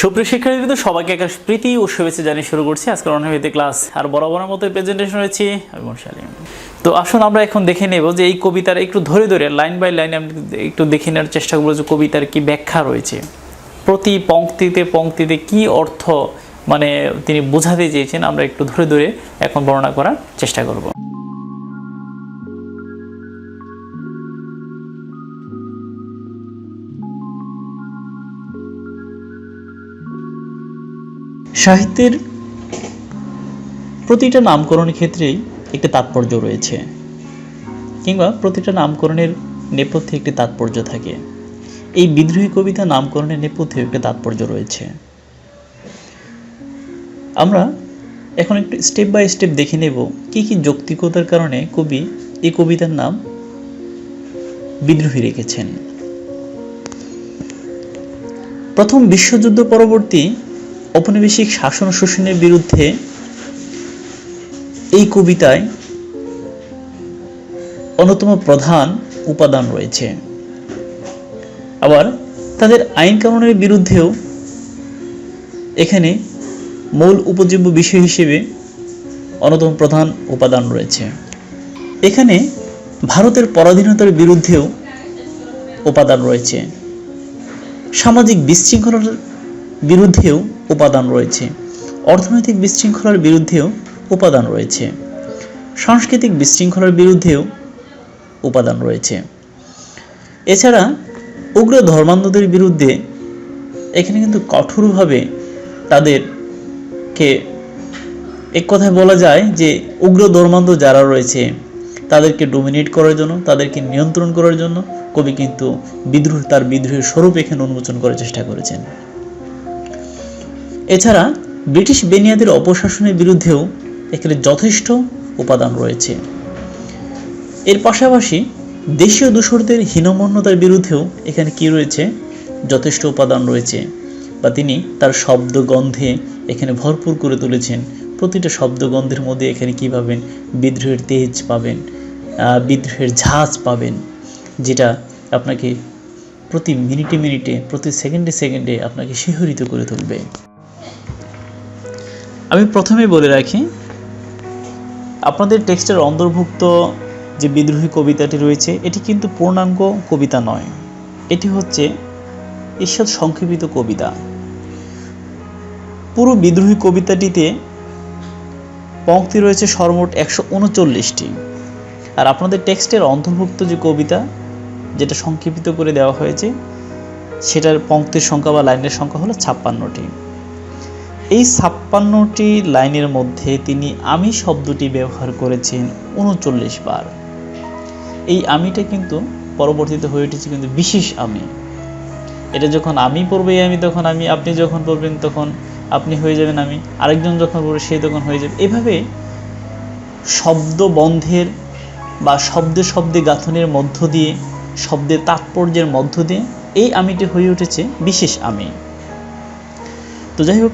সুপ্রিয় শিক্ষার্থীদের সবাইকে একটা প্রীতি ও শুভেচ্ছা জানিয়ে শুরু করছি আজকের অনলাইন ক্লাস। আর বরাবরের মতো প্রেজেন্টেশন রয়েছে আমি মুরসালিম। তো আসুন আমরা এখন দেখে নেব যে এই কবিতার একটু ধরে ধরে লাইন বাই লাইন আমরা একটু দেখে নেওয়ার চেষ্টা করব যে কবিতার কি ব্যাখ্যা রয়েছে, প্রতি পংক্তিতে পংক্তিতে কি অর্থ মানে তিনি বোঝাতে চেয়েছেন, আমরা একটু ধরে ধরে এখন বর্ণনা করার চেষ্টা করব। সাহিত্যের প্রতিটা নামকরণের ক্ষেত্রেই একটি তাৎপর্য রয়েছে, কিংবা প্রতিটা নামকরণের নেপথ্যে একটি তাৎপর্য থাকে। এই বিদ্রোহী কবিতা নামকরণের নেপথ্যে একটি তাৎপর্য রয়েছে। আমরা এখন একটু স্টেপ বাই স্টেপ দেখে নেব কি কি যৌক্তিকতার কারণে কবি এই কবিতার নাম বিদ্রোহী রেখেছেন। প্রথম বিশ্বযুদ্ধ পরবর্তী ঔপনিবেশিক শাসন শোষণের বিরুদ্ধে এই কবিতায় অন্যতম প্রধান উপাদান রয়েছে। আবার তাদের আইন কানুনের বিরুদ্ধেও এখানে মূল উপজীব্য বিষয় হিসেবে অন্যতম প্রধান উপাদান রয়েছে। এখানে ভারতের পরাধীনতার বিরুদ্ধেও উপাদান রয়েছে, সামাজিক বিশৃঙ্খলার বিরুদ্ধেও উপাদান রয়েছে, অর্থনৈতিক বিশৃঙ্খলার বিরুদ্ধেও উপাদান রয়েছে, সাংস্কৃতিক বিশৃঙ্খলার বিরুদ্ধেও উপাদান রয়েছে। এছাড়া উগ্র ধর্মান্ধদের বিরুদ্ধে এখানে কিন্তু কঠোরভাবে তাদেরকে এক কথায় বলা যায় যে উগ্র ধর্মান্ধ যারা রয়েছে তাদেরকে ডোমিনেট করার জন্য, তাদেরকে নিয়ন্ত্রণ করার জন্য কবি কিন্তু তার বিদ্রোহের স্বরূপ এখানে উন্মোচন করার চেষ্টা করেছেন। এছাড়া ব্রিটিশ বেনিয়াদের অপশাসনের বিরুদ্ধেও এখানে যথেষ্ট উপাদান রয়েছে। এর পাশাপাশি দেশীয় দূষরদের হীনমন্যতার বিরুদ্ধেও এখানে কি রয়েছে, যথেষ্ট উপাদান রয়েছে, বা তিনি তার শব্দগন্ধে এখানে ভরপুর করে তুলেছেন। প্রতিটা শব্দগন্ধের মধ্যে এখানে কি পাবেন, বিদ্রোহের তেজ পাবেন, বিদ্রোহের ঝাঁজ পাবেন, যেটা আপনাকে প্রতি মিনিটে মিনিটে, প্রতি সেকেন্ডে সেকেন্ডে আপনাকে শিহরিত করে তুলবে। আমি প্রথমে বলে রাখি, আপনাদের টেক্সটের অন্তর্ভুক্ত যে বিদ্রোহী কবিতাটি রয়েছে এটি কিন্তু পূর্ণাঙ্গ কবিতা নয়, এটি হচ্ছে ঈষৎ সংক্ষেপিত কবিতা। পুরো বিদ্রোহী কবিতাটিতে পংক্তি রয়েছে সর্বমোট 139টি, আর আপনাদের টেক্সটের অন্তর্ভুক্ত যে কবিতা যেটা সংক্ষেপিত করে দেওয়া হয়েছে সেটার পংক্তির সংখ্যা বা লাইনের সংখ্যা হলো 56টি। এই 56টি লাইনের মধ্যে তিনি আমি শব্দটি ব্যবহার করেছেন 39 বার। এই আমিটা কিন্তু পরবর্তীতে হয়ে উঠেছে কিন্তু বিশেষ আমি। এটা যখন আমি পড়বে আমি, তখন আমি, আপনি যখন পড়বেন তখন আপনি হয়ে যাবেন আমি, আরেকজন যখন পড়বে সে তখন হয়ে যাবে। এভাবে শব্দ বন্ধের বা শব্দে শব্দে গাঁথনের মধ্য দিয়ে, শব্দের তাৎপর্যের মধ্য দিয়ে এই আমিটি হয়ে উঠেছে বিশেষ আমি। তো যাই হোক,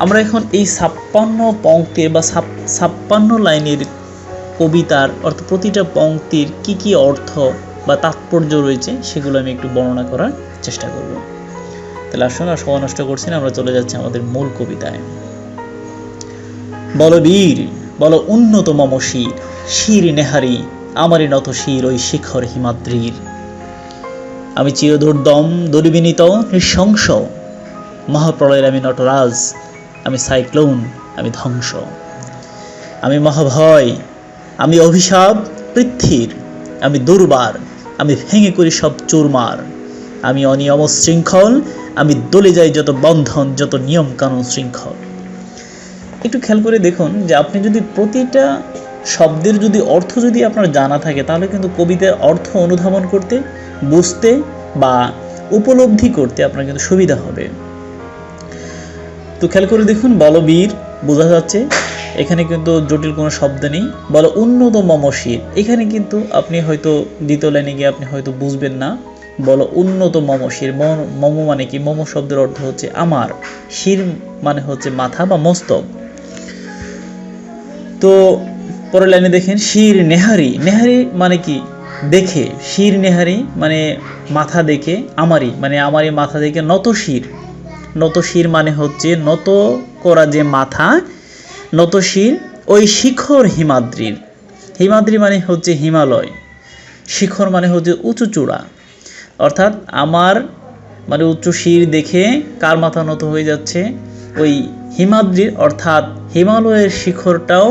আমরা এখন এই 56 পংক্তির বা 56 লাইনের কবিতার অর্থ প্রতিটা পংক্তির কি কি অর্থ বা তাৎপর্য রয়েছে সেগুলো আমি একটু বর্ণনা করার চেষ্টা করব। তাহলে আসুন আর সময় নষ্ট করছি না, আমরা চলে যাচ্ছি আমাদের মূল কবিতায়। বল বীর বল উন্নত মম শির, শির নেহারি আমারই নত শির ওই শিখর হিমাদ্রির। আমি চিরদুর্দম দুর্বিনীত নৃশংস, মহাপ্রলয়ের আমি নটরাজ, আমি সাইক্লোন, আমি ধ্বংস। আমি মহাভয়, আমি অভিশাপ পৃথ্বীর, আমি দুর্বার, আমি ভেঙে করি সব চুরমার। আমি অনিয়ম শৃঙ্খল, আমি দলে যাই যত বন্ধন, যত নিয়ম কানুন শৃঙ্খল। একটু খেয়াল করে দেখুন যে আপনি যদি প্রতিটা শব্দের যদি অর্থ যদি আপনার জানা থাকে তাহলে কিন্তু কবিতার অর্থ অনুধাবন করতে, বুঝতে বা উপলব্ধি করতে আপনার কিন্তু সুবিধা হবে। তো খেয়াল করে দেখুন, বলবীর বোঝা যাচ্ছে এখানে কিন্তু জটিল কোনো শব্দ নেই। বলো উন্নত মম শির, এখানে কিন্তু আপনি হয়তো দ্বিতীয় লাইনে গিয়ে আপনি হয়তো বুঝবেন না। বলো উন্নত মম শির, মম মানে কি, মম শব্দের অর্থ হচ্ছে আমার, শির মানে হচ্ছে মাথা বা মস্তক। তো পরের লাইনে দেখেন, শির নেহারি, নেহারি মানে কি, দেখে, শির নেহারি মানে মাথা দেখে, আমারই মানে আমারই মাথা দেখে নত শির, নত শির মানে হচ্ছে নত করা যে মাথা, নত শির ওই শিখর হিমাদ্রির। হিমাদ্রি মানে হচ্ছে হিমালয়, শিখর মানে হচ্ছে উঁচু চূড়া। অর্থাৎ আমার মানে উচ্চ শির দেখে কার মাথা নত হয়ে যাচ্ছে? ওই হিমাদ্রির, অর্থাৎ হিমালয়ের শিখরটাও,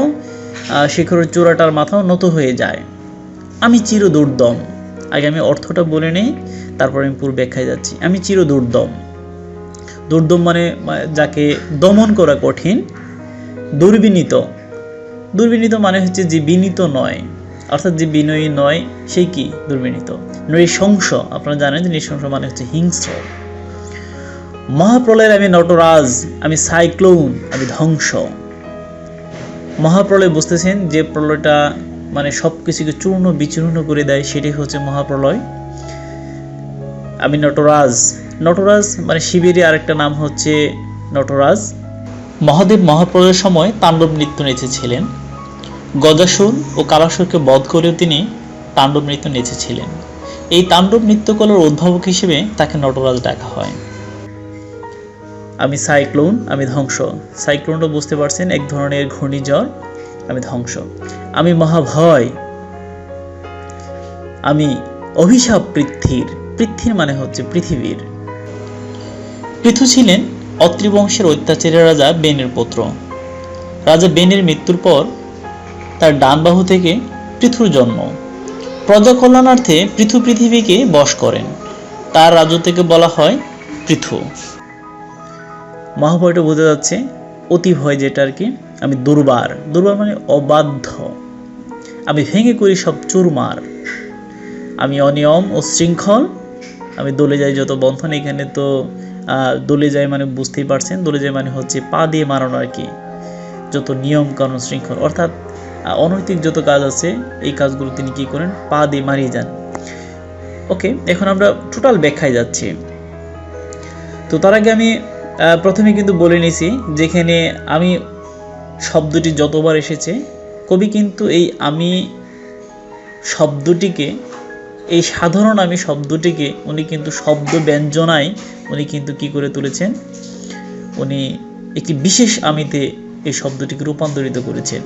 শিখরের চূড়াটার মাথাও নত হয়ে যায়। আমি চির দুর্দম। আগে আমি অর্থটা বলে নেই, তারপর আমি পুরো ব্যাখ্যায় যাচ্ছি। আমি চির দুর্দম। দুর্দম মানে যাকে দমন করা কঠিন। দুর্বিনীত, দুর্বিনীত মানে হচ্ছে যে বিনীত নয়, অর্থাৎ যে বিনয়ী নয় সেই কি দুর্বিনীত। নৃশংস, আপনারা জানেন যে নৃশংস মানে হচ্ছে হিংস্র। মহাপ্রলয়ের আমি নটরাজ, আমি সাইক্লোন, আমি ধ্বংস। মহাপ্রলয় বুঝতেছেন যে প্রলয়টা মানে সব কিছুকে চূর্ণ বিচূর্ণ করে দেয়, সেটাই হচ্ছে মহাপ্রলয়। আমি নটরাজ। নটরাজ মানে শিবেরই আরেকটা নাম হচ্ছে নটরাজ। মহাদেব মহাপ্রলয়ের সময় তাণ্ডব নৃত্য নেচেছিলেন। গজাসুর ও কালাসুরকে বধ করেও তিনি তাণ্ডব নৃত্য নেচেছিলেন। এই তাণ্ডব নৃত্যকলার উদ্ভাবক হিসেবে তাকে নটরাজ ডাকা হয়। আমি সাইক্লোন, আমি ধ্বংস। সাইক্লোনটা বুঝতে পারছেন, এক ধরনের ঘূর্ণিঝড়। আমি ধ্বংস। আমি মহাভয়, আমি অভিশাপ পৃথ্বীর। পৃথ্বীর মানে হচ্ছে পৃথিবীর। পৃথু ছিলেন অত্রি বংশের অত্যাচারী রাজা বেনের পুত্র। রাজা বেনের মৃত্যুর পর তার ডান বাহু থেকে পৃথুর জন্ম। প্রজা কল্যাণার্থে পৃথু পৃথিবীকে বশ করেন। তার রাজত্বকে বলা হয় পৃথু। মহাভয়টা বোঝা যাচ্ছে, অতি ভয় যেটা আর কি। আমি দুর্বার। দুর্বার মানে অবাধ্য। আমি ভেঙে করি সব চুরমার। আমি অনিয়ম ও শৃঙ্খল। আমি দলে যাই যত বন্ধন। এখানে তো দলে যায় মানে বুঝতেই পারছেন, দলে যায় মানে হচ্ছে পা দিয়ে মারানো আর কি। যত নিয়ম কানুন শৃঙ্খল, অর্থাৎ অনৈতিক যত কাজ আছে এই কাজগুলো তিনি কি করেন? পা দিয়ে মারিয়ে যান। ওকে, এখন আমরা টোটাল ব্যাখ্যায় যাচ্ছি। তো তার আগে আমি প্রথমে কিন্তু বলে নিয়েছি, যেখানে আমি শব্দটি যতবার এসেছে, কবি কিন্তু এই আমি শব্দটিকে, এই সাধারণ আমি শব্দটিকে উনি কিন্তু শব্দ ব্যঞ্জনায় উনি কিন্তু কি করে তুলেছেন? উনি একটি বিশেষ আমিতে এই শব্দটিকে রূপান্তরিত করেছেন,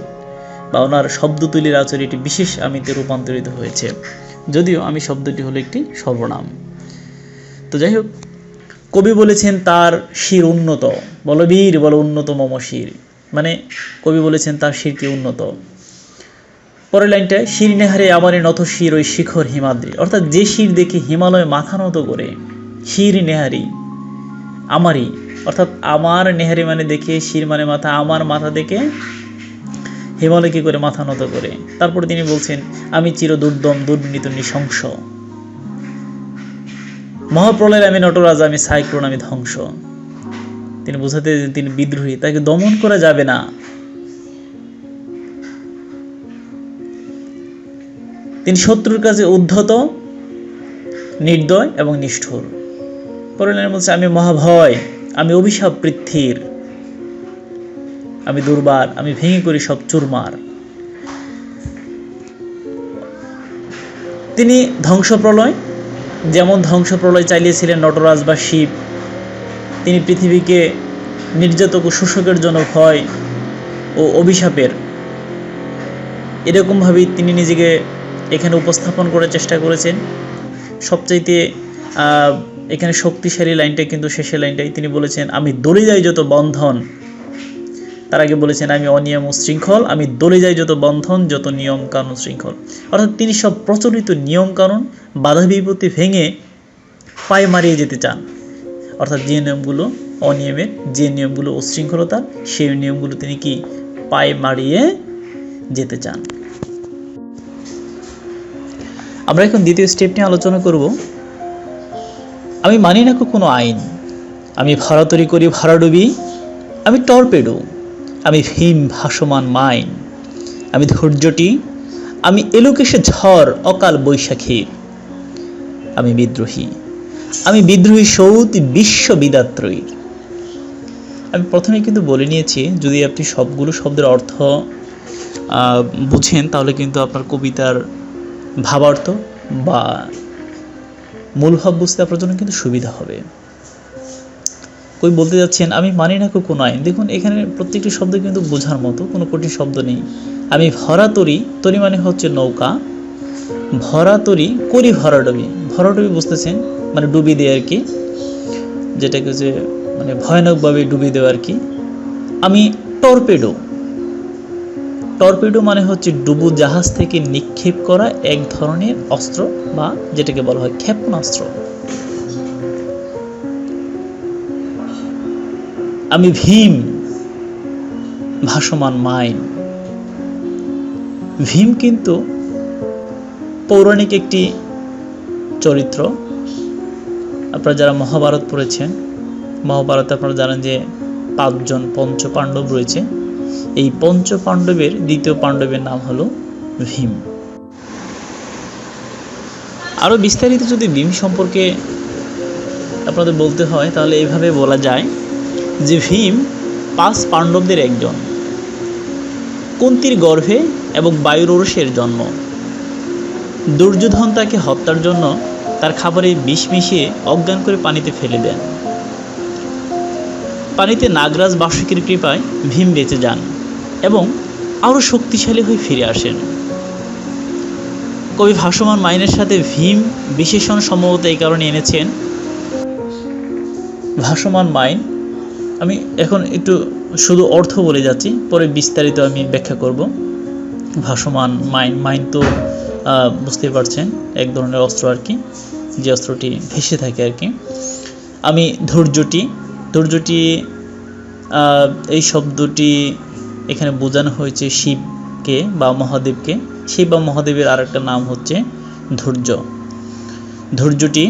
বা ওনার শব্দতুলির আচরে একটি বিশেষ আমিতে রূপান্তরিত হয়েছে। যদিও আমি শব্দটি হলো একটি সর্বনাম। তো যাই হোক, কবি বলেছেন তার শির উন্নত। বলবীর বল উন্নত মম শির, মানে কবি বলেছেন তার শির কি উন্নত। পরের লাইনটায় শির নেহারে আমারই নত শির ওই শিখর হিমাদ্রি। অর্থাৎ যে শির দেখে হিমালয় মাথা নত করে, শির নেহারি আমারই, অর্থাৎ আমার নেহারি মানে দেখে, শির মানে মাথা, আমার মাথা দেখে হিমালয় কি করে মাথা নত করে। তারপরে তিনি বলছেন আমি চির দুর্দম, দুর্বিনীত, নৃশংস। মহাপ্রলয়ের আমি নটরাজ, আমি সাইক্লোন, আমি ধ্বংস। তিনি বোঝাতে তিনি বিদ্রোহী, তাকে দমন করা যাবে না। তিনি শত্রুর কাছে উদ্ধত, নির্দয় এবং নিষ্ঠুর। পরের লাইনে বলছে আমি মহাভয়, আমি অভিশাপ পৃথ্বীর, আমি দুর্বার, আমি ভেঙে করি সব চুরমার। তিনি ধ্বংসপ্রলয়, যেমন ধ্বংসপ্রলয় চালিয়েছিলেন নটরাজ বা শিব। তিনি পৃথিবীকে নির্যাতক ও শোষকের জন্য ভয় ও অভিশাপের, এরকমভাবেই তিনি নিজেকে এখানে উপস্থাপন করার চেষ্টা করেছেন। সবচাইতে এখানে শক্তিশালী লাইনটা কিন্তু শেষের লাইনটাই। তিনি বলেছেন আমি দলে যাই যত বন্ধন। তার আগে বলেছেন আমি অনিয়ম ও শৃঙ্খল, আমি দলে যাই যত বন্ধন, যত নিয়ম কানুন শৃঙ্খল। অর্থাৎ তিনি সব প্রচলিত নিয়ম কানুন, বাধা বিপত্তি ভেঙে পায়ে মারিয়ে যেতে চান। অর্থাৎ যে নিয়মগুলো অনিয়মের, যে নিয়মগুলো উচ্ছৃঙ্খলতার, সেই নিয়মগুলো তিনি কি পায়ে মারিয়ে যেতে চান। আমরা এখন দ্বিতীয় স্টেপ নিয়ে আলোচনা করব। আমি মানি না কোনো আইন, আমি ভাড়াতরি করি ভাড়াডুবি, আমি টর্পেডো, আমি ভীম ভাসমান মাইন, আমি ধৈর্যটি, আমি এলোকেশে ঝড় অকাল বৈশাখীর, আমি বিদ্রোহী, আমি বিদ্রোহী সৌদ বিশ্ববিদাত্রয়ীর। আমি প্রথমে কিন্তু বলে নিয়েছি, যদি আপনি সবগুলো শব্দের অর্থ বুঝেন তাহলে কিন্তু আপনার কবিতার ভাবার্থ বা মূল ভাব বুঝতে আপনার জন্য কিন্তু সুবিধা হবে। কই বলতে যাচ্ছেন আমি মানি না কো কোনো আইন। দেখুন এখানে প্রত্যেকটি শব্দ কিন্তু বোঝার মতো, কোনো কঠিন শব্দ নেই। আমি ভরা তরি, তরি মানে হচ্ছে নৌকা, ভরা তরি করি ভরাডুবি, ভরাডুবি বুঝতেছেন মানে ডুবি দেয় আর কি, যেটাকে যে মানে ভয়ানকভাবে ডুবি দেওয়া আর কি। আমি টর্পেডো, টর্পেডো মানে হচ্ছে ডুবু জাহাজ থেকে নিক্ষেপ করা এক ধরনের অস্ত্র বা যেটাকে বলা হয় ক্ষেপণাস্ত্র। আমি ভীম, ভাসমান মাইন। ভীম কিন্তু পৌরাণিক একটি চরিত্র। আপনারা যারা মহাভারত পড়েছেন, মহাভারতে আপনারা জানেন যে 5 জন পঞ্চ পাণ্ডব রয়েছে। এই পঞ্চ পাণ্ডবের দ্বিতীয় পাণ্ডবের নাম হলো ভীম। আরও বিস্তারিত যদি ভীম সম্পর্কে আপনাদের বলতে হয় তাহলে এইভাবে বলা যায় যে ভীম 5 পাণ্ডবদের একজন, কুন্তির গর্ভে এবং বায়ুর ওরসের জন্ম। দুর্যোধন তাকে হত্যার জন্য তার খাবারে বিষ মিশিয়ে অজ্ঞান করে পানিতে ফেলে দেন। পানিতে নাগরাজ বাসুকীর কৃপায় ভীম বেঁচে যান এবং আরও শক্তিশালী হয়ে ফিরে আসেন। কবি ভাসমান মাইনের সাথে ভীম বিশেষণ সম্ভবত এই কারণে এনেছেন। ভাসমান মাইন, আমি এখন একটু শুধু অর্থ বলে যাচ্ছি, পরে বিস্তারিত আমি ব্যাখ্যা করব। ভাসমান মাইন, মাইন তো বুঝতেই পারছেন এক ধরনের অস্ত্র আর কি, যে অস্ত্রটি ভেসে থাকে আর কি। আমি ধৈর্যটি, ধৈর্যটি এই শব্দটি এখানে বোঝানো হয়েছে শিবকে বা মহাদেবকে। শিব বা মহাদেবের আর একটা নাম হচ্ছে ধৈর্য। ধৈর্যটি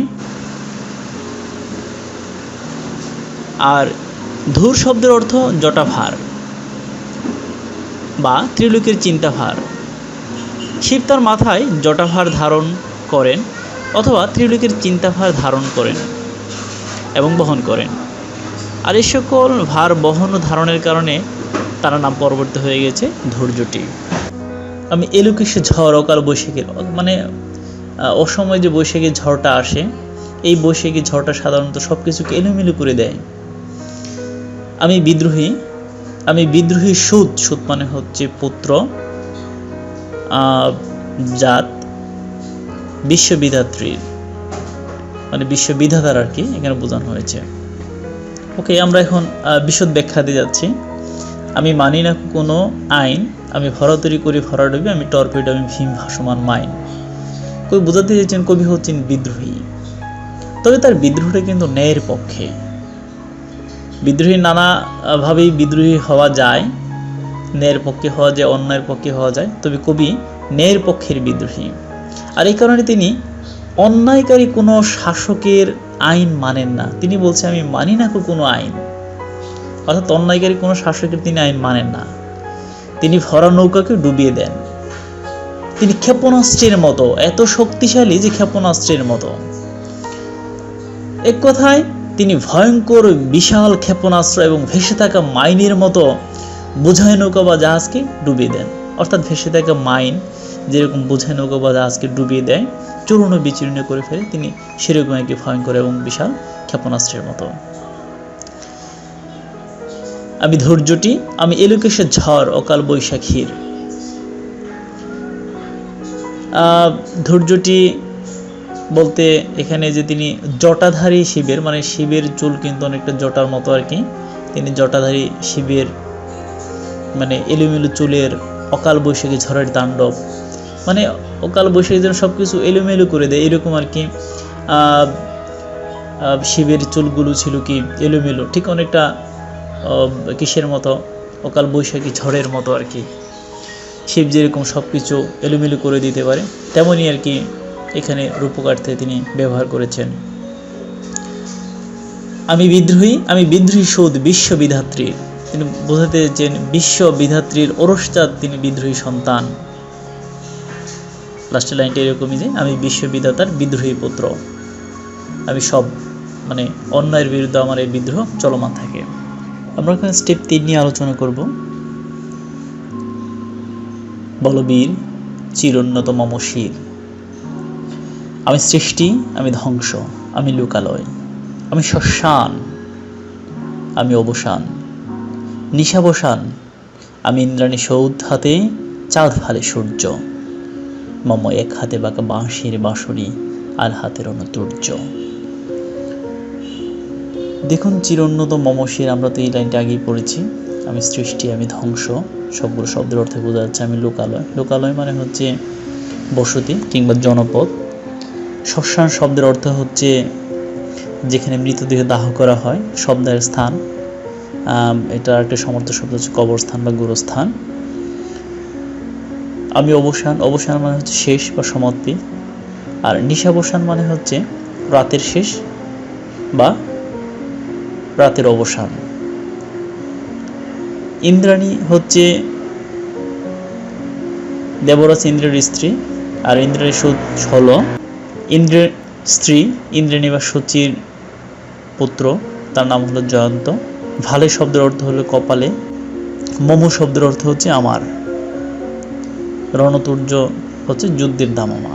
আর ধূর শব্দের অর্থ জটাভার বা ত্রিলোকের চিন্তাভার। শিব তার মাথায় জটাভার ধারণ করেন অথবা ত্রিলোকের চিন্তাভার ধারণ করেন এবং বহন করেন। আর এই সকল ভার বহন ও ধারণের কারণে তার নাম পরবর্তী হয়ে গেছে ধৈর্যটি। আমি এলোকেশে ঝড়, অকাল বৈশাখীর মানে অসময়ে যে বৈশাখী ঝড়টা আসে, এই বৈশাখী ঝড়টা সাধারণত সব কিছুকে এলোমেলো করে দেয়। আমি বিদ্রোহী, আমি বিদ্রোহী সুত, সুত মানে হচ্ছে পুত্র, জাত বিশ্ববিধাত্রীর মানে বিশ্ববিধাতার আর কি এখানে বোঝানো হয়েছে। ওকে, আমরা এখন বিশদ ব্যাখ্যা দিয়ে যাচ্ছি। আমি মানি না কোনো আইন, আমি ভরাতরি করি ভরাডুবি, আমি টর্পেডো, আমি ভীম ভাসমান মাইন। কবি বোঝাতে চেয়েছেন কবি হচ্ছেন বিদ্রোহী, তবে তার বিদ্রোহটা কিন্তু ন্যায়ের পক্ষে। বিদ্রোহী নানাভাবেই বিদ্রোহী হওয়া যায়, ন্যায়ের পক্ষে হওয়া যায়, অন্যায়ের পক্ষে হওয়া যায়, তবে কবি ন্যায়ের পক্ষের বিদ্রোহী। আর এই কারণে তিনি অন্যায়কারী কোনো শাসকের আইন মানেন না। তিনি বলছেন আমি মানি না কোনো আইন, অর্থাৎ অন্যায়কারী কোনো শাসকের তিনি আইন মানেন না। তিনি ভরা নৌকাকে ডুবিয়ে দেন। তিনি ক্ষেপণাস্ত্রের মতো, এত শক্তিশালী যে ক্ষেপণাস্ত্রের মতো। এক কথায় তিনি ভয়ঙ্কর বিশাল ক্ষেপণাস্ত্র এবং ভেসে থাকা মাইনের মতো বোঝাই নৌকা বা জাহাজকে ডুবিয়ে দেন। অর্থাৎ ভেসে থাকা মাইন যেরকম বোঝাই নৌকা বা জাহাজকে ডুবিয়ে দেয়, চূর্ণ বিচূর্ণ করে ফেলে, তিনি সেরকম একটি ভয়ঙ্কর এবং বিশাল ক্ষেপণাস্ত্রের মতো। আমি ধৈর্যটি, আমি এলোকেশের ঝড়, অকাল বৈশাখীর। ধৈর্যটি বলতে এখানে যে তিনি জটাধারী শিবের, মানে শিবের চুল কিন্তু অনেকটা জটার মতো আর কি, তিনি জটাধারী শিবের মানে এলোমেলো চুলের অকাল বৈশাখী ঝড়ের তাণ্ডব, মানে অকাল বৈশাখী যেন সব কিছু এলোমেলো করে দেয় এরকম আর কি। শিবের চুলগুলো ছিল কি এলোমেলো, ঠিক অনেকটা কিসের মতো, অকাল বৈশাখী ঝড়ের মতো আর কি। শিব যেরকম সব কিছু এলোমেলো করে দিতে পারে, তেমনই আর কি এখানে রূপকার্থে তিনি ব্যবহার করেছেন। আমি বিদ্রোহী, আমি বিদ্রোহী সুদ বিশ্ববিধাত্রীর। তিনি বোঝাতে চেয়েছেন বিশ্ববিধাত্রীর ওরসজাত তিনি বিদ্রোহী সন্তান। লাস্টের লাইনটা এরকমই যে আমি বিশ্ববিধাতার বিদ্রোহী পুত্র, আমি সব মানে অন্যায়ের বিরুদ্ধে আমার এই বিদ্রোহ চলমান থাকে। আমরা এখানে স্টেপ 3 নিয়ে আলোচনা করব। বলবীর চিরোন্নত মম শির। আমি সৃষ্টি, আমি ধ্বংস, আমি লোকালয়, আমি শ্মশান, আমি অবসান। নিশাবসান, আমি ইন্দ্রাণী সৌধ হাতে চাঁদ ফালে সূর্য। মম এক হাতে বাঁকা বাঁশির বাঁশরি, আর হাতের রণতুর্য। দেখুন চিরোন্নত মমশির, আমরা তো এই লাইনটা আগেই পড়েছি। আমি সৃষ্টি, আমি ধ্বংস, সবগুলো শব্দের অর্থে বোঝা যাচ্ছে। আমি লোকালয়, লোকালয় মানে হচ্ছে বসতি কিংবা জনপদ। শ্মশান শব্দের অর্থ হচ্ছে যেখানে মৃতদেহ দাহ করা হয়, শবদাহের স্থান। এটা একটা সমর্থ শব্দ হচ্ছে কবরস্থান বা গুরুস্থান। আমি অবসান, অবসান মানে হচ্ছে শেষ বা সমাপ্তি। আর নিশাবসান মানে হচ্ছে রাতের শেষ বা রাতের অবসান। ইন্দ্রাণী হচ্ছে দেবরাজ ইন্দ্রের স্ত্রী, আর ইন্দ্রের সুত হল ইন্দ্রের স্ত্রী ইন্দ্রাণী বা সচির পুত্র, তার নাম হলো জয়ন্ত। ভালে শব্দের অর্থ হলো কপালে। মম শব্দের অর্থ হচ্ছে আমার। রণতুর্য হচ্ছে যুদ্ধের দামামা।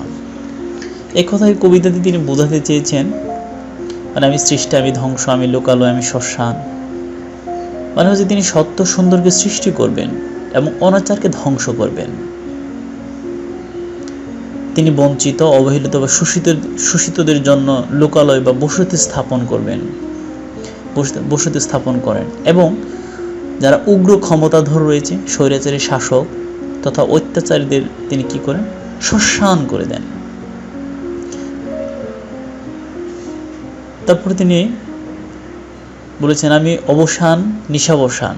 এই কথায় কবিতাতে তিনি বোঝাতে চেয়েছেন, মানে আমি সৃষ্টি, আমি ধ্বংস, আমি লোকালয়, আমি শ্মশান, মানে হচ্ছে তিনি সত্য সুন্দরকে সৃষ্টি করবেন এবং অনাচারকে ধ্বংস করবেন। তিনি বঞ্চিত, অবহেলিত বা শোষিতদের জন্য লোকালয় বা বসতি স্থাপন করবেন, বসতি স্থাপন করেন। এবং যারা উগ্র ক্ষমতাধর রয়েছে, স্বৈরাচারী শাসক তথা অত্যাচারীদের তিনি কি করেন? শ্মশান করে দেন। তারপরে তিনি বলেছেন আমি অবসান, নিশাবসান,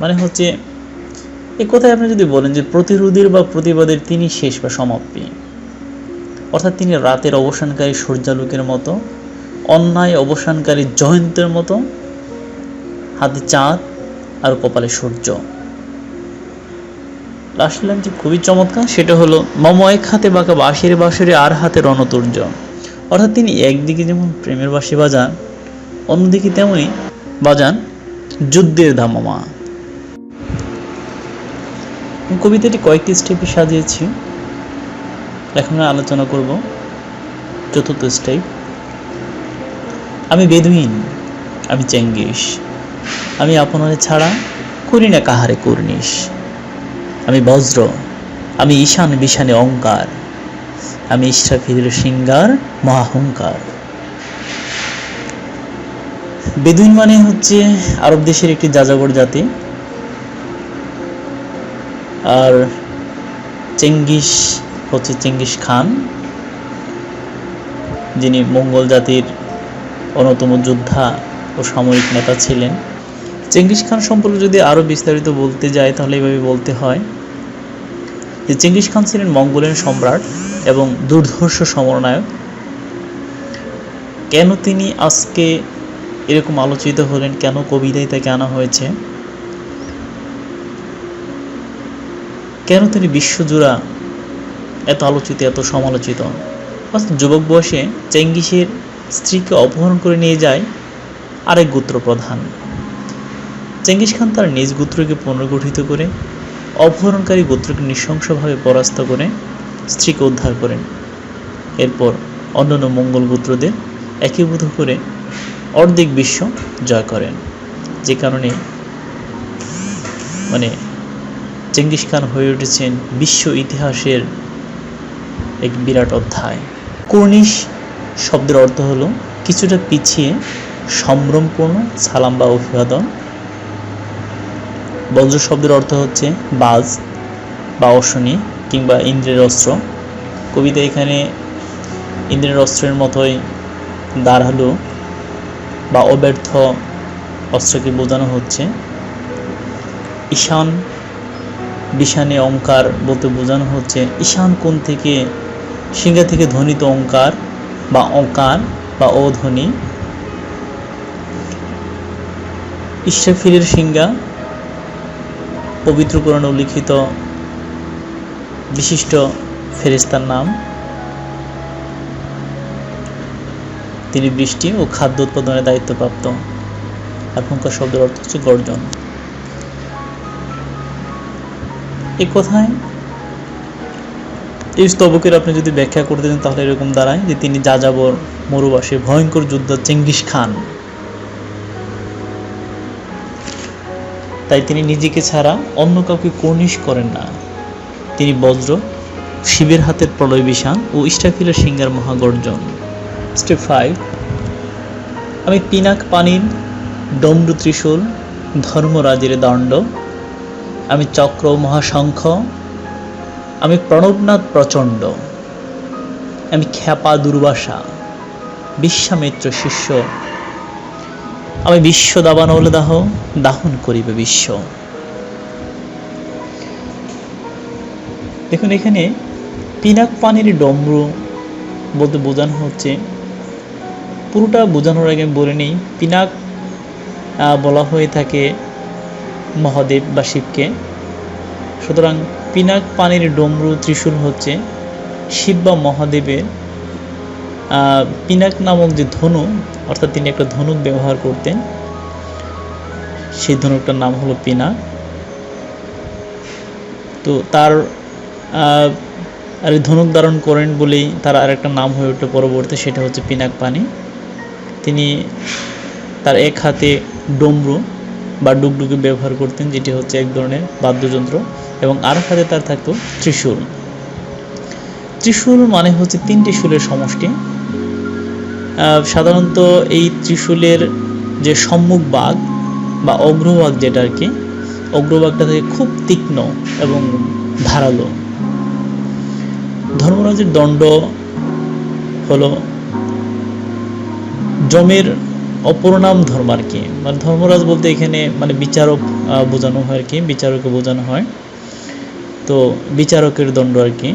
মানে হচ্ছে এই কথায় আপনি যদি বলেন যে প্রতিরোধের বা প্রতিবাদের তিনি শেষ বা সমাপ্তি, অর্থাৎ তিনি রাতের অবসানকারী সূর্যালোকের মতো, অন্যায় অবসানকারী জয়ন্তের মতো, হাতে চাঁদ আর কপালে সূর্য। লাস্ট লাইনটি খুবই চমৎকার, সেটা হলো মম এক হাতে বাঁকা বাঁশির বাঁশরি, আর হাতে রণতুর্য। অর্থাৎ তিনি একদিকে যেমন প্রেমের বাঁশি বাজান, অন্যদিকে তেমনি বাজান যুদ্ধের ধামামা। কবিতাটি কয়েকটি স্টেপে সাজিয়েছি, এখন আলোচনা করব চতুর্থ স্টেপ। আমি বেদুইন, আমি চেঙ্গিস, আমি আপনারে ছাড়া করি না কাহারে কুর্নিশ। আমি বজ্র, আমি ঈশান বিশানে অঙ্কার, আমি ইসরাফিলের সিঙ্গার মহাহংকার। বেদুইন মানে হচ্ছে আরব দেশের একটি যাযাবর জাতি, আর চেঙ্গিস হচ্ছে চেঙ্গিস খান, যিনি মঙ্গল জাতির অন্যতম যোদ্ধা ও সামরিক নেতা ছিলেন। চেঙ্গিস খান সম্পর্কে যদি আরও বিস্তারিত বলতে যায় তাহলে এইভাবে বলতে হয় যে চেঙ্গিস খান ছিলেন মঙ্গোলের সম্রাট এবং দুর্ধর্ষ সমরনায়ক। কেন তিনি আজকে এরকম আলোচিত হলেন, কেন কবিতায় তাকে আনা হয়েছে, কেন তিনি বিশ্বজোড়া এত আলোচিত, এত সমালোচিত? যুবক বয়সে চেঙ্গিসের স্ত্রীকে অপহরণ করে নিয়ে যায় আরেক গোত্র প্রধান। চেঙ্গিস খান তার নিজ গোত্রকে পুনর্গঠিত করে অপহরণকারী গোত্রকে নৃশংসভাবে পরাস্ত করে স্ত্রীকে উদ্ধার করেন। এরপর অন্যান্য মঙ্গল গোত্রদের একীভূত করে অর্ধেক বিশ্ব জয় করেন, যে কারণে মানে চেঙ্গিস খান হয়ে উঠেছেন বিশ্ব ইতিহাসের এক বিরাট অধ্যায়। কুর্নিশ শব্দের অর্থ হলো কিছুটা পিছিয়ে, সম্ভ্রমপূর্ণ, সালাম বা অভিবাদন। বজ্র শব্দের অর্থ হচ্ছে বাজ বা অশ্বনী কিংবা ইন্দ্রের অস্ত্র। কবিতা এখানে ইন্দ্রের অস্ত্রের মতোই ধারালো বা অব্যর্থ অস্ত্রকে বোঝানো হচ্ছে। ঈশান বিশানে ওঙ্কার বলতে বোঝানো হচ্ছে ঈশান কোণ থেকে, সিংহা থেকে ধ্বনিত ওঙ্কার বা অঙ্কার বা অধ্বনি। ইসরাফিলের সিংহা পবিত্র কোরআনে উল্লিখিত বিশিষ্ট ফেরেশতার নাম। তিনি বৃষ্টি ও খাদ্য উৎপাদনের দায়িত্বপ্রাপ্ত। আর হুঙ্কার শব্দের অর্থ হচ্ছে গর্জন। এই কথায় এই স্তবকের আপনি যদি ব্যাখ্যা করতে চান তাহলে এরকম দাঁড়ায় যে তিনি যাযাবর, মরুবাসী, ভয়ঙ্কর যোদ্ধা চেঙ্গিস খান। তাই তিনি নিজেকে ছাড়া অন্য কাউকে কর্নিশ করেন না। তিনি বজ্র, শিবের হাতের প্রলয় বিষাণ ও ইষ্টাফিলের সিংহের মহাগর্জন। স্টেপ 5, আমি পিনাক পানির ডমরু ত্রিশূল, ধর্মরাজের দণ্ড, আমি চক্র মহাশঙ্খ, আমি প্রণবনাথ প্রচণ্ড, আমি খ্যাপা দুর্বাসা, বিশ্বামিত্র শিষ্য, আমি বিশ্ব দাবানল দাহ, দাহন করিবে বিশ্ব। দেখুন এখানে পিনাক পানির ডমরু বলতে বোঝানো হচ্ছে, পুরোটা বোঝানোর আগে আমি বলে নিই, পিনাক বলা হয়ে থাকে মহাদেব বা শিবকে। সুতরাং পিনাক পানির ডমরু ত্রিশূল হচ্ছে শিব বা মহাদেবের পিনাক নামক যে ধনু, অর্থাৎ তিনি একটা ধনুক ব্যবহার করতেন, সেই ধনুকটার নাম হলো পিনাক। তো তার আর ধনুক ধারণ করেন বলেই তার আরেকটা নাম হয়ে ওঠে পরবর্তী, সেটা হচ্ছে পিনাক পানি। তিনি তার এক হাতে ডমরু বা ডুগডুগি ব্যবহার করতেন, যেটি হচ্ছে এক ধরনের বাদ্যযন্ত্র, এবং আর হাতে তার থাকতো ত্রিশূল। ত্রিশূল মানে হচ্ছে তিনটি শূলের সমষ্টি। সাধারণত এই ত্রিশূলের যে সম্মুখ ভাগ বা অগ্রভাগ, যেটা আর কি, অগ্রভাগটা থেকে খুব তীক্ষ্ণ এবং ধারালো। ধর্মরাজের দণ্ড হলো যমের অপর নাম ধর্ম আর কি, মানে ধর্মরাজ বলতে এখানে মানে বিচারক বোঝানো হয় আর কি, বিচারককে বোঝানো হয়। তো বিচারকের দণ্ড আর কি।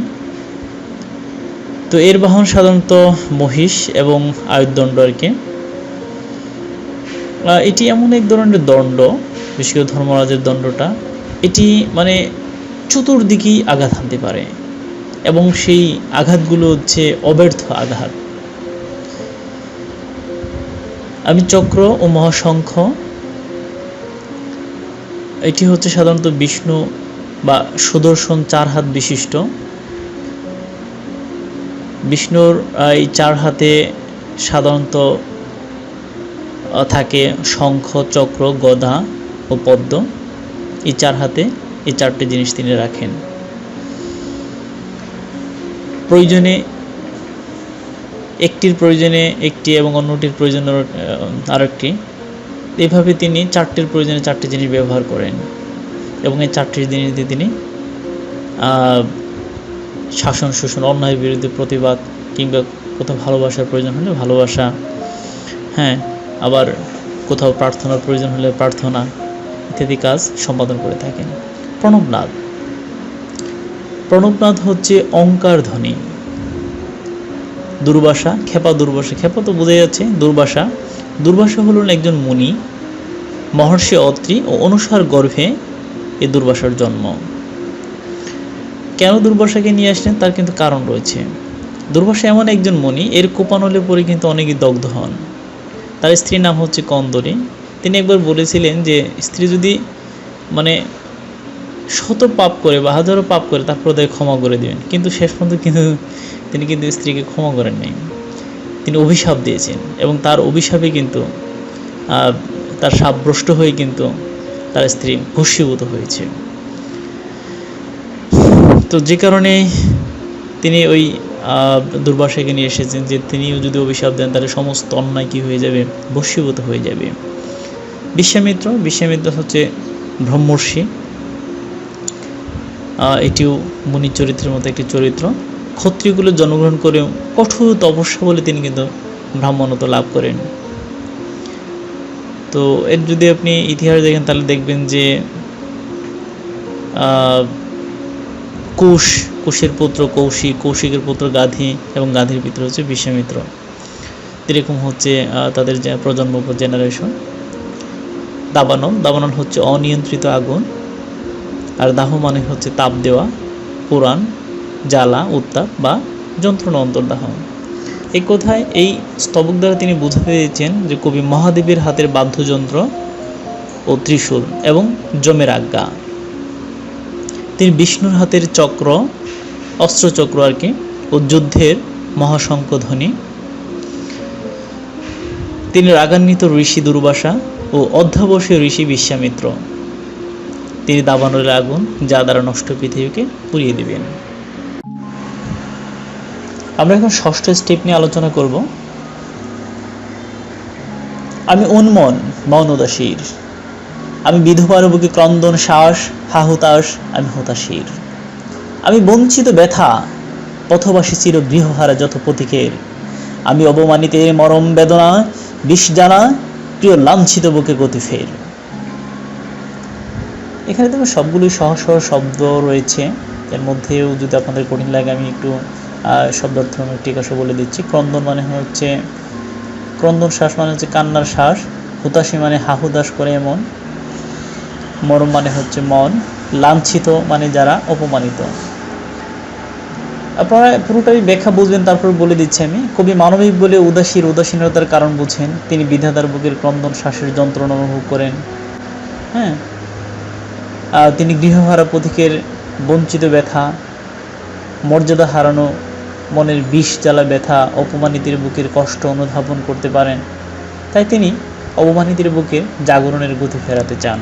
তো এর বাহন সাধারণত মহিষ এবং আয়ুর্দণ্ড আর কি। এটি এমন এক ধরনের দণ্ড, বিশেষ করে ধর্মরাজের দণ্ডটা, এটি মানে চতুর্দিকেই আঘাত হানতে পারে, এবং সেই আঘাতগুলো হচ্ছে অব্যর্থ আঘাত। আমি চক্র ও মহাশঙ্খ, এটি হচ্ছে সাধারণত বিষ্ণু বা সুদর্শন 4 হাত বিশিষ্ট। বিষ্ণুর এই 4 হাতে সাধারণত থাকে শঙ্খ, চক্র, গদা ও পদ্ম। এই 4 হাতে এই 4টি জিনিস তিনি রাখেন। প্রয়োজনে একটির প্রয়োজনে একটি এবং অন্যটির প্রয়োজনে আরেকটি, এইভাবে তিনি 4টির প্রয়োজনে 4টি জিনিস ব্যবহার করেন, এবং এই 4টি জিনিস দিয়ে তিনি শাসন শোষণ, অন্যায়ের বিরুদ্ধে প্রতিবাদ, কিংবা কোথাও ভালোবাসার প্রয়োজন হলে ভালোবাসা, হ্যাঁ, আবার কোথাও প্রার্থনার প্রয়োজন হলে প্রার্থনা ইত্যাদি কাজ সম্পাদন করে থাকেন। প্রণবনাথ, প্রণবনাথ হচ্ছে অঙ্কার ধ্বনি। দুর্বাসা, খ্যাপা দুর্বাসা, খ্যাপা তো বোঝা যাচ্ছে, দুর্বাসা, দুর্বাসা হলেন একজন মুনি, মহর্ষি অত্রি ও অনুসার গর্ভে এই দুর্বাসার জন্ম। কেন দুর্বাসাকে নিয়ে আসলেন তার কিন্তু কারণ রয়েছে। দুর্বাসা এমন একজন মুনি, এর কোপানলে পরে কিন্তু অনেকেই দগ্ধ হন। তার স্ত্রীর নাম হচ্ছে কন্দরী। তিনি একবার বলেছিলেন যে স্ত্রী যদি মানে শত পাপ করে বা হাজারো পাপ করে তারপর তাকে ক্ষমা করে দিবেন, কিন্তু শেষ পর্যন্ত তিনি কিন্তু স্ত্রীকে ক্ষমা করেন নাই। তিনি অভিশাপ দিয়েছেন, এবং তার অভিশাপে কিন্তু তার শাপভ্রষ্ট হয়ে কিন্তু তার স্ত্রী ভস্মীভূত হয়েছে। তো যে কারণে তিনি ওই দুর্বাসাকে নিয়ে এসেছেন, যে তিনিও যদি অভিশাপ দেন তাহলে সমস্ত অন্যায় কী হয়ে যাবে, ভস্মীভূত হয়ে যাবে। বিশ্বামিত্র, বিশ্বামিত্র হচ্ছে ব্রহ্মর্ষি। এটিও মুনি চরিত্রের মতো একটি চরিত্র। ক্ষত্রিয়গুলো জন্মগ্রহণ করে কঠোর তপস্যা বলে তিনি কিন্তু ব্রাহ্মণত্ব লাভ করেন। তো এর যদি আপনি ইতিহাস দেখেন তাহলে দেখবেন যে কুশের পুত্র কৌশিক, কৌশিকের পুত্র গাধী, এবং গাধীর পুত্র হচ্ছে বিশ্বামিত্র। এরকম হচ্ছে তাদের যে প্রজন্ম জেনারেশন। দাবানল, দাবানল হচ্ছে অনিয়ন্ত্রিত আগুন, আর দাহ মানে হচ্ছে তাপ দেওয়া, পুরাণ, জ্বালা, উত্তাপ বা যন্ত্রণা অন্তর্দাহ। এই কথায় এই স্তবক দ্বারা তিনি বুঝাতে দিয়েছেন যে কবি মহাদেবের হাতের বাদ্যযন্ত্র ও ত্রিশূল এবং যমের আজ্ঞা। তিনি বিষ্ণুর হাতের চক্র, অস্ত্রচক্র আর কি, ও যুদ্ধের মহাশঙ্খধ্বনি। তিনি রাগান্বিত ঋষি দুর্বাসা ও অধ্যাবসায়ী ঋষি বিশ্বামিত্র। তিনি দাবানলের আগুন, যা দ্বারা নষ্ট পৃথিবীকে পুড়িয়ে দিবেন। আমরা এখন ষষ্ঠ স্টেপ নিয়ে আলোচনা করব। আমি উন্মন মৌন উদাসীর, আমি বিধবার বুকে ক্রন্দন শ্বাস, হা হুতাশ আমি হতাশীর। আমি বঞ্চিত ব্যথা, পথবাসী চির গৃহহারা যত প্রতীকের। আমি অবমানিতের মরম বেদনা, বিষ জানা প্রিয় লাঞ্ছিত বুকে গতি ফের। এখানে দেখো সবগুলোই সহজ সহজ শব্দ রয়েছে, এর মধ্যেও যদি আপনাদের কঠিন লাগে আমি একটু শব্দার্থ টিকাশো বলে দিচ্ছি। ক্রন্দন মানে হচ্ছে ক্রন্দন শ্বাস মানে হচ্ছে কান্নার শ্বাস, হুতাশী মানে হাহুদাস করে এমন, মরম মানে হচ্ছে মন, লাঞ্ছিত মানে যারা অপমানিত। আপনারা পুরোটাই ব্যাখ্যা বুঝবেন, তারপর বলে দিচ্ছি আমি। কবি মানবিক বলে উদাসীর উদাসীনতার কারণ বুঝেন, তিনি বিধাতার বুকের ক্রন্দন শ্বাসের যন্ত্রণা অনুভব করেন। হ্যাঁ, তিনি গৃহহারা পথিকের বঞ্চিত ব্যথা, মর্যাদা হারানো মনের বিষ জ্বালা ব্যথা, অপমানিতের বুকের কষ্ট অনুধাবন করতে পারেন। তাই তিনি অপমানিতের বুকে জাগরণের গতি ফেরাতে চান।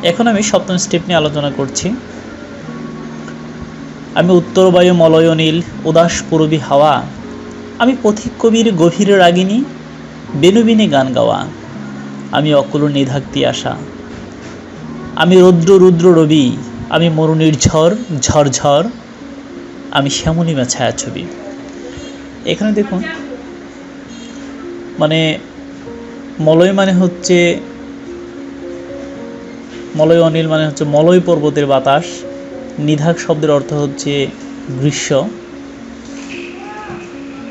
এখন আমি সপ্তম স্টেপ নিয়ে আলোচনা করছি। আমি উত্তর বায়ু মলয় নীল, উদাস পূরবী হাওয়া, আমি পথিক কবির গভীর রাগিনী, বেনুবিনে গান গাওয়া। আমি অকুল নিধাক্তি আশা, আমি রৌদ্র রুদ্র রবি, আমি মরুনির ঝড় ঝড়, আমি শ্যামলিমা ছায়াছবি। এখানে দেখুন, মানে মলয় মানে হচ্ছে মলয় অনিল মানে হচ্ছে মলয় পর্বতের বাতাস, নিধাক শব্দের অর্থ হচ্ছে গ্রীষ্ম,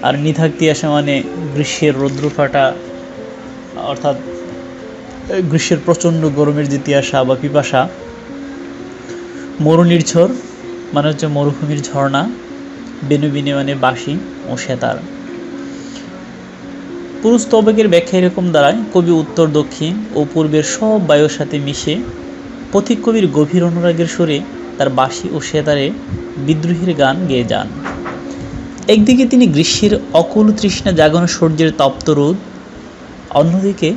আর নিধাক্তি আসা মানে গ্রীষ্মের রৌদ্র ফাটা, অর্থাৎ গ্রীষ্মের প্রচণ্ড গরমের যে তিয়াসা বা পিপাসা। মরুনির ঝড় মানে হচ্ছে মরুভূমির ঝর্ণা, বেনুবিনে মানে বাঁশি ও সেতার। পুরো স্তবকের ব্যাখ্যা এরকম দাঁড়ায়, কবি উত্তর দক্ষিণ ও পূর্বের সব বায়ুর সাথে মিশে পথিক কবির গভীর অনুরাগের সুরে তার বাঁশি ও সেতারে বিদ্রোহীর গান গেয়ে যান। একদিকে তিনি গ্রীষ্মের অকুল তৃষ্ণা জাগানো সূর্যের তপ্ত রোদ, অন্যদিকে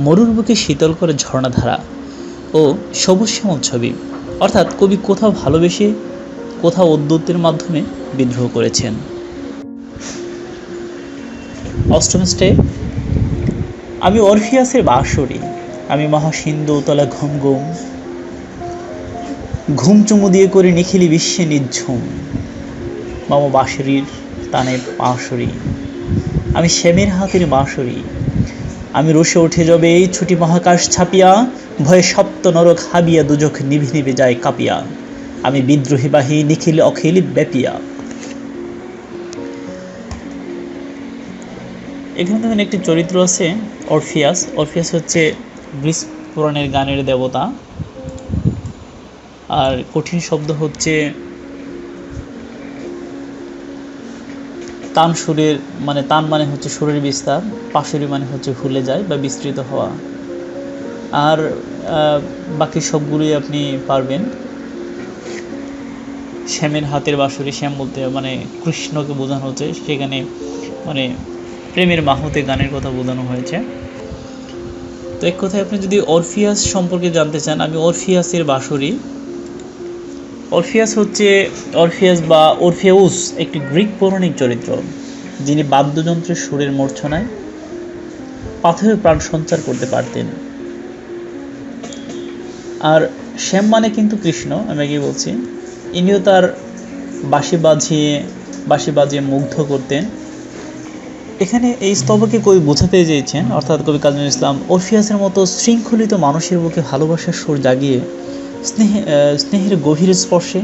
মরুর বুকে শীতল করে ঝর্ণাধারা ও সবুজ শ্যামল ছবি। অর্থাৎ কবি কোথাও ভালোবেসে, কোথাও উদ্যুতের মাধ্যমে বিদ্রোহ করেছেন। অষ্টম স্টেপ, আমি অরফিয়াসের বাঁশরি, আমি মহাসিন্ধু তলা ঘুম ঘুম, ঘুম চুমু দিয়ে করে নিখিলি বিশ্বে নিঝুম। মামা বাঁশরির তানে বাঁশরি, আমি শ্যামের হাতের বাঁশরি, আমি রসে উঠে যাবে এই ছুটি মহাকাশ ছাপিয়া, ভয়ে সপ্ত নরক হাবিয়া দুজখ নিভে নিভে যায় কাঁপিয়া, আমি বিদ্রোহী বাহী নিখিল অখিল ব্যাপিয়া। এখানে দেখুন একটি চরিত্র আছে অরফিয়াস। অরফিয়াস হচ্ছে গ্রিস পুরাণের গানের দেবতা। আর কঠিন শব্দ হচ্ছে তান সুরের, মানে তান মানে হচ্ছে সুরের বিস্তার, পাশুরি মানে হচ্ছে ভুলে যায় বা বিস্তৃত হওয়া। আর বাকি সবগুলোই আপনি পারবেন। শ্যামের হাতের বাঁশরি, শ্যাম বলতে মানে কৃষ্ণকে বোঝানো হচ্ছে, সেখানে মানে প্রেমের মাহতে গানের কথা বোঝানো হয়েছে। তো এক কথায় আপনি যদি অরফিয়াস সম্পর্কে জানতে চান, আমি অরফিয়াসের বাঁশরি। অরফিয়াস বা অরফেউস একটি গ্রিক পৌরাণিক চরিত্র, যিনি বাদ্যযন্ত্রের সুরের মূর্ছনায় পাথরের প্রাণ সঞ্চার করতে পারতেন। আর শ্যাম মানে কিন্তু কৃষ্ণ, আমি আগে বলছি, ইনিও তার বাঁশি বাজিয়ে মুগ্ধ করতেন। এখানে এই স্তবকে কবি বোঝাতে চেয়েছেন, অর্থাৎ কবি কাজী নজরুল ইসলাম, অরফিয়াসের মতো শৃঙ্খলিত মানুষের বুকে ভালোবাসার সুর জাগিয়ে স্নেহের গভীর স্পর্শে,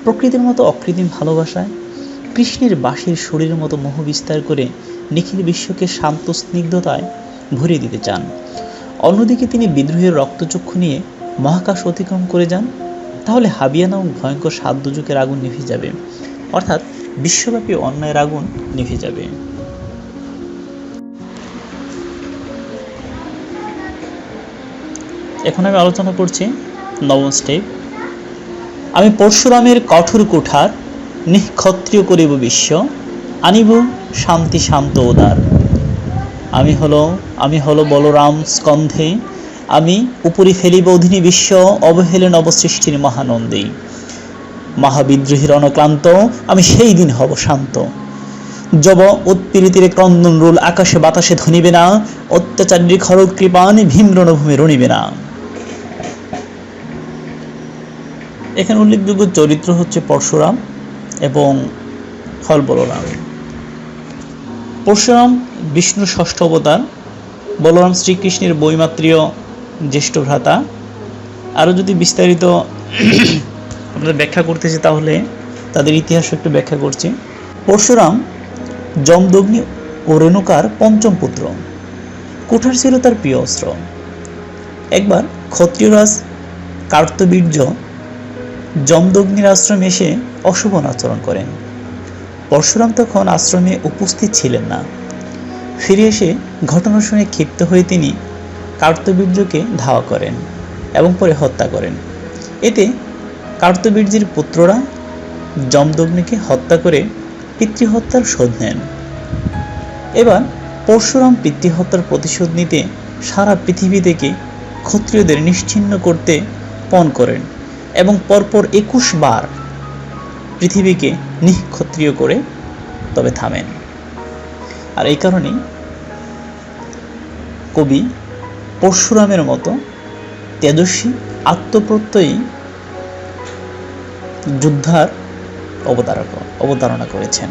প্রকৃতির মতো অকৃত্রিম ভালোবাসায়, কৃষ্ণের বাঁশির সুরের মতো মোহ বিস্তার করে নিখিল বিশ্বকে শান্ত স্নিগ্ধতায় ভরিয়ে দিতে চান। অন্যদিকে তিনি বিদ্রোহের রক্তচক্ষু নিয়ে মহাকাশ অতিক্রম করে যান, তাহলে হাবিয়া নামক ভয়ঙ্কর সাত দুজকের আগুন নিভে যাবে, অর্থাৎ বিশ্বব্যাপী অন্যায়ের আগুন নিভে যাবে। এখন আমি আলোচনা করছি নবম স্টেপ। আমি পরশুরামের কঠোর কুঠার, নিঃক্ষত্রিয় করিব বিশ্ব, আনিব শান্তি শান্ত উদার। আমি হলো বলরাম স্কন্ধে, আমি উপরি ফেলিব অধিনী বিশ্ব, অবহেলে নবসৃষ্টির মহানন্দী। মহাবিদ্রোহীর অনক্লান্ত, আমি সেই দিন হব শান্ত। যব উৎপীড়িতের ক্রন্দন রোল আকাশে বাতাসে ধনিবে না, অত্যাচারীর খড়গ কৃপান ভীম রণভূমে রণিবে না। এখানে উল্লেখযোগ্য চরিত্র হচ্ছে পরশুরাম এবং হল বলরাম। পরশুরাম বিষ্ণুর ষষ্ঠ অবতার, বলরাম শ্রীকৃষ্ণের বৈমাত্রীয় জ্যেষ্ঠ ভ্রাতা। আরও যদি বিস্তারিত আপনাদের ব্যাখ্যা করতেছি তাহলে তাদের ইতিহাস একটু ব্যাখ্যা করছি। পরশুরাম যমদগ্নি ও রেণুকার পঞ্চম পুত্র। কুঠার ছিল তার প্রিয় অস্ত্র। একবার ক্ষত্রিয়রাজ কার্তবীর্য যমদগ্নির আশ্রমে এসে অশোভন আচরণ করেন। পরশুরাম তখন আশ্রমে উপস্থিত ছিলেন না। ফিরে এসে ঘটনা শুনে ক্ষিপ্ত হয়ে তিনি কার্তবীর্যকে ধাওয়া করেন এবং পরে হত্যা করেন। এতে কার্তবীর্যের পুত্ররা যমদগ্নিকে হত্যা করে পিতৃহত্যার শোধ নেন। এবার পরশুরাম পিতৃহত্যার প্রতিশোধ নিতে সারা পৃথিবী থেকে ক্ষত্রিয়দের নিশ্চিহ্ন করতে পণ করেন এবং পরপর 21 বার পৃথিবীকে নিঃক্ষত্রিয় করে তবে থামেন। আর এই কারণেই কবি পরশুরামের মতো তেজস্বী আত্মপ্রত্যয়ী যোদ্ধার অবতারণা করেছেন।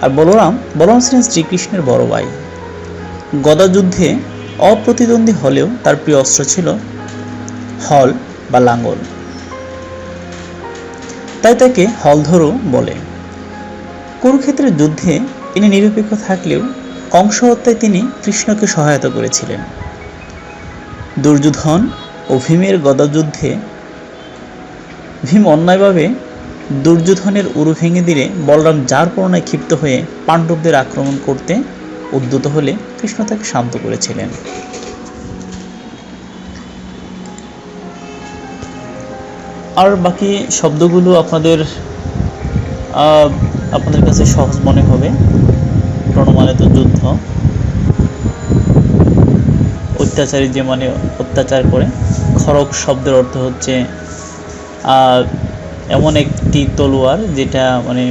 আর বলরাম ছিলেন শ্রীকৃষ্ণের বড় ভাই। গদা যুদ্ধে অপ্রতিদ্বন্দ্বী হলেও তার প্রিয় অস্ত্র ছিল হল বা লাঙ্গল, তাই তাকে হলধরও বলে। কুরুক্ষেত্রের যুদ্ধে তিনি নিরপেক্ষ থাকলেও কংস হত্যায় তিনি কৃষ্ণকে সহায়তা করেছিলেন। দুর্যোধন ও ভীমের গদা যুদ্ধে ভীম অন্যায়ভাবে দুর্যোধনের উরু ভেঙে দিলে বলরাম যার পরনায় ক্ষিপ্ত হয়ে পাণ্ডবদের আক্রমণ করতে উদ্যত হলে কৃষ্ণ তাকে শান্ত করেছিলেন। আর বাকি শব্দগুলো আপনাদের কাছে সহজ মনে হবে। প্রণমানিত যুদ্ধ, অত্যাচারী যে মানে অত্যাচার করে। খড়গ শব্দের অর্থ হচ্ছে এমন একটি তলোয়ার যেটা মানে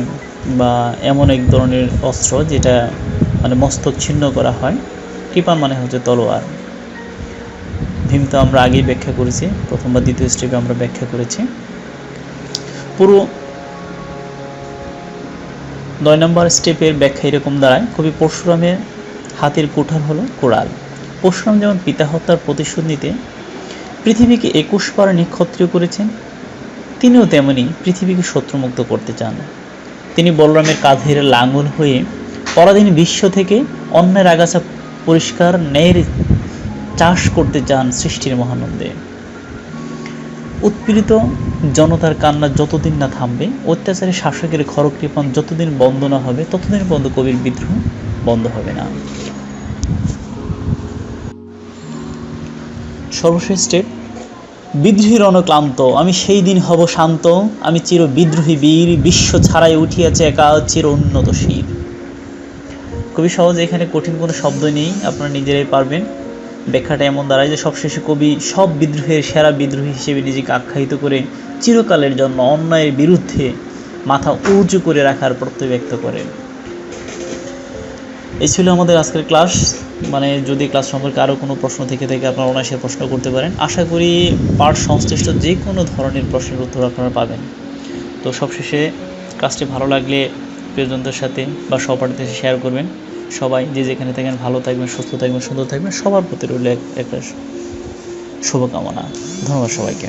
বা এমন এক ধরনের অস্ত্র যেটা মানে মস্তক ছিন্ন করা হয়। কৃপান মানে হচ্ছে তলোয়ার। ভীম তো আমরা আগেই ব্যাখ্যা করেছি, প্রথম বা দ্বিতীয় স্টেপে আমরা ব্যাখ্যা করেছি। পুরো 9 নম্বর স্টেপের ব্যাখ্যা এরকম দাঁড়ায়, কবি পরশুরামের হাতের কুঠার হলো কোড়াল। পরশুরাম যেমন পিতা হত্যার প্রতিশোধ নিতে পৃথিবীকে 21 বার নিঃক্ষত্রিয় করেছেন, তিনিও তেমনি পৃথিবীকে শত্রুমুক্ত করতে চান। তিনি বলরামের কাঁধের লাঙ্গল হয়ে পরাধীন বিশ্ব থেকে অন্যের আগাছা পরিষ্কার ন্যায়ের চাষ করতে চান সৃষ্টির মহানন্দে। উৎপীড়িত জনতার কান্না যতদিন না থামবে, অত্যাচারী শাসকের খড়গ কৃপান যতদিন বন্ধ না হবে, ততদিন পর্যন্ত কবির বিদ্রোহ বন্ধ হবে না। সর্বশেষ স্টেপ, বিদ্রোহীর অনক্লান্ত, আমি সেই দিন হব শান্ত, আমি চির বিদ্রোহী বীর, বিশ্ব ছাড়াই উঠিয়াছে একা চির উন্নত শির। কবি সহজ, এখানে কঠিন কোনো শব্দ নেই, আপনারা নিজেরাই পারবেন। ব্যাখ্যাটা এমন দাঁড়ায় যে সবশেষে কবি সব বিদ্রোহের সেরা বিদ্রোহী হিসেবে নিজেকে আখ্যায়িত করে চিরকালের জন্য অন্যায়ের বিরুদ্ধে মাথা উঁচু করে রাখার প্রত্যয় ব্যক্ত করেন। এই ছিল আমাদের আজকের ক্লাস। মানে যদি ক্লাস সম্পর্কে আরও কোনো প্রশ্ন থেকে থাকে আপনারা অনায়াসে প্রশ্ন করতে পারেন। আশা করি পাঠ সংশ্লিষ্ট যে কোনো ধরনের প্রশ্নের উত্তর আপনারা পাবেন। তো সবশেষে ক্লাসটি ভালো লাগলে প্রিয়জনদের সাথে বা সহপাঠীদের শেয়ার করবেন। সবাই যে যেখানে থাকেন ভালো থাকবেন, সুস্থ থাকবেন, সুন্দর থাকবেন, সবার প্রতি রইল একটা শুভকামনা। ধন্যবাদ সবাইকে।